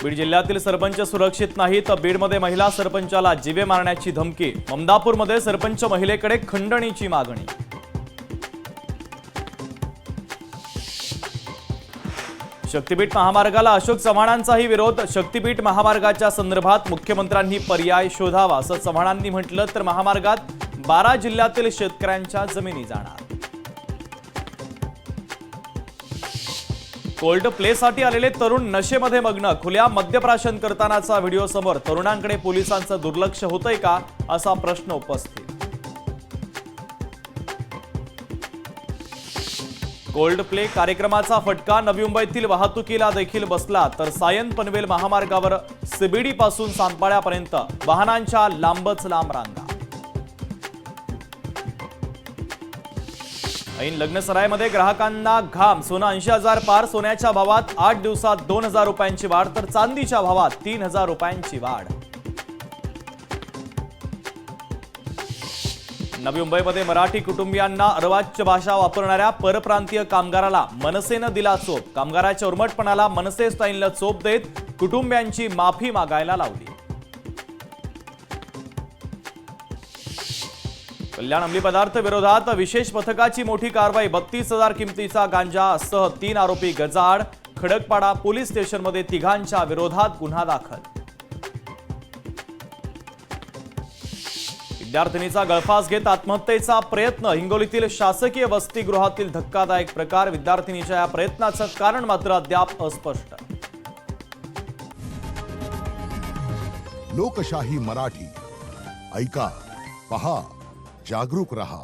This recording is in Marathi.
बीड जिल्ह्यातील सरपंच सुरक्षित नाही तर बीडमध्ये महिला सरपंचाला जीवे मारण्याची धमकी। ममदापूरमध्ये सरपंच महिलेकडे खंडणीची मागणी। शक्तीपीठ महामार्गाला अशोक चव्हाणांचाही विरोध। शक्तीपीठ महामार्गाच्या संदर्भात मुख्यमंत्र्यांनी पर्याय शोधावा असं चव्हाणांनी म्हटलं तर महामार्गात 12 जिल्ह्यातील शेतकऱ्यांच्या जमिनी जाणार। कोल्ड प्लेसाठी आलेले तरुण नशेमध्ये मग्न। खुल्या मद्यप्राशन करतानाचा व्हिडिओ समोर। तरुणांकडे पोलिसांचं दुर्लक्ष होतंय का असा प्रश्न उपस्थित। कोल्ड प्ले कार्यक्रमाचा फटका नवी मुंबईतील वाहतुकीला देखील बसला तर सायन पनवेल महामार्गावर सीबीडी पासून सांदपाड्यापर्यंत वाहनांच्या लांबच लांब रांगा। ऐन लग्नसरायमध्ये ग्राहकांना घाम। सोनं 80,000 पार। सोन्याच्या भावात 8 दिवसात 2,000 रुपयांची वाढ तर चांदीच्या भावात 3,000 रुपयांची वाढ। नवी मुंबईमध्ये मराठी कुटुंबियांना अर्वाच्य भाषा वापरणाऱ्या परप्रांतीय कामगाराला मनसेनं दिला चोप। कामगाराच्या उर्मटपणाला मनसे स्टाईलनं चोप देत कुटुंबियांची माफी मागायला लावली। कल्याण अंमली पदार्थ विरोधात विशेष पथकाची मोठी कारवाई। 32,000 किमतीचा गांजा सह 3 आरोपी गजाआड। खडकपाडा पोलीस स्टेशनमध्ये तिघांच्या विरोधात गुन्हा दाखल। विद्यार्थिनीचा गळफास घेत आत्महत्येचा प्रयत्न। हिंगोलीतील शासकीय वसतिगृहातील धक्कादायक प्रकार। विद्यार्थिनीच्या या प्रयत्नाचं कारण मात्र अद्याप अस्पष्ट। लोकशाही मराठी ऐका, पहा, जागरूक रहा।